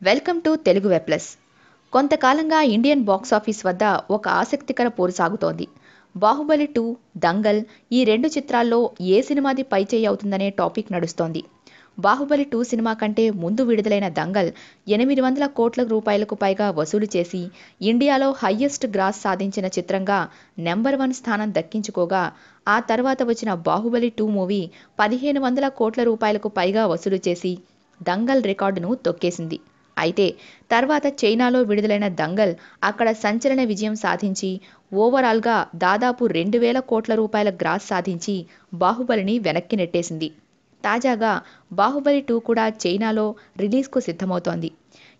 Welcome to Telugu web plus. కొంతకాలంగా Indian box office వద్ద ఒక ఆసక్తికర పోరు సాగుతోంది. బాహుబలి 2, దంగల్ ఈ రెండు చిత్రాల్లో ఏ సినిమాది పైచేయి అవుతుందనే టాపిక్ నడుస్తోంది. బాహుబలి 2 సినిమా కంటే ముందు విడుదలైన దంగల్ 800 కోట్ల రూపాయలకు పైగా వసూలు చేసి ఇండియాలో హయ్యెస్ట్ గ్రాస్ సాధించిన చిత్రంగా నెంబర్ 1 స్థానం దక్కించుకోగా, ఆ తర్వాత వచ్చిన బాహుబలి 2 మూవీ 1500 కోట్ల రూపాయలకు పైగా వసూలు చేసి దంగల్ రికార్డును తొక్కేసింది. అయితే తర్వాత చైనాలో విడుదలైన దంగల్ అక్కడ సంచలన విజయం సాధించి ఓవరాల్గా దాదాపు 2000 కోట్ల రూపాయల గ్రాస్ సాధించి బాహుబలిని వెనక్కి నెట్టేసింది. తాజాగా బాహుబలి 2 కూడా చైనాలో రిలీజ్కు సిద్ధమవుతోంది.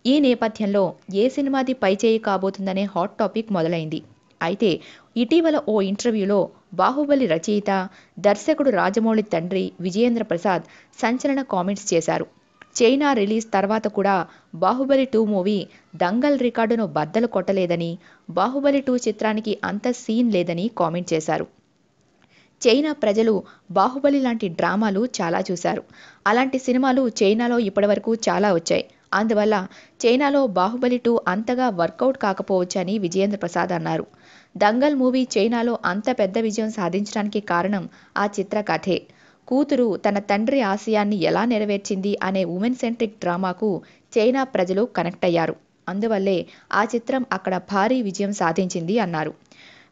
ఈ నేపథ్యంలో ఏ సినిమాది పైచేయి కాబోతుందనే హాట్ టాపిక్ మొదలైంది. అయితే ఇటీవల ఓ ఇంటర్వ్యూలో బాహుబలి రచయిత, దర్శకుడు రాజమౌళి తండ్రి విజయేంద్ర ప్రసాద్ సంచలన కామెంట్స్ చేశారు. చైనా రిలీజ్ తర్వాత కూడా బాహుబలి 2 మూవీ దంగల్ రికార్డును బద్దలు కొట్టలేదని, బాహుబలి 2 చిత్రానికి అంత సీన్ లేదని కామెంట్ చేశారు. చైనా ప్రజలు బాహుబలి లాంటి డ్రామాలు చాలా చూశారు. అలాంటి సినిమాలు చైనాలో ఇప్పటివరకు చాలా వచ్చాయి. అందువల్ల చైనాలో బాహుబలి 2 అంతగా వర్కౌట్ కాకపోవచ్చని విజయేంద్ర ప్రసాద్ అన్నారు. దంగల్ మూవీ చైనాలో అంత పెద్ద విజయం సాధించడానికి కారణం ఆ చిత్ర కథే. కూతురు తన తండ్రి ఆశయాన్ని ఎలా నెరవేర్చింది అనే ఉమెన్ సెంట్రిక్ డ్రామాకు చైనా ప్రజలు కనెక్ట్ అయ్యారు. అందువల్లే ఆ చిత్రం అక్కడ భారీ విజయం సాధించింది అన్నారు.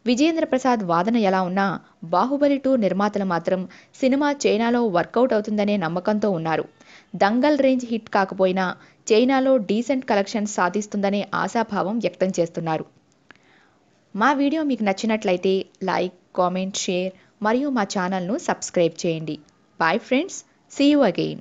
విజయేంద్ర ప్రసాద్ వాదన ఎలా ఉన్నా బాహుబలి 2 నిర్మాతలు మాత్రం సినిమా చైనాలో వర్కౌట్ అవుతుందనే నమ్మకంతో ఉన్నారు. దంగల్ రేంజ్ హిట్ కాకపోయినా చైనాలో డీసెంట్ కలెక్షన్స్ సాధిస్తుందనే ఆశాభావం వ్యక్తం చేస్తున్నారు. మా వీడియో మీకు నచ్చినట్లయితే లైక్, కామెంట్, షేర్ మరియు మా ఛానల్ను సబ్స్క్రైబ్ చేయండి. Bye friends, see you again.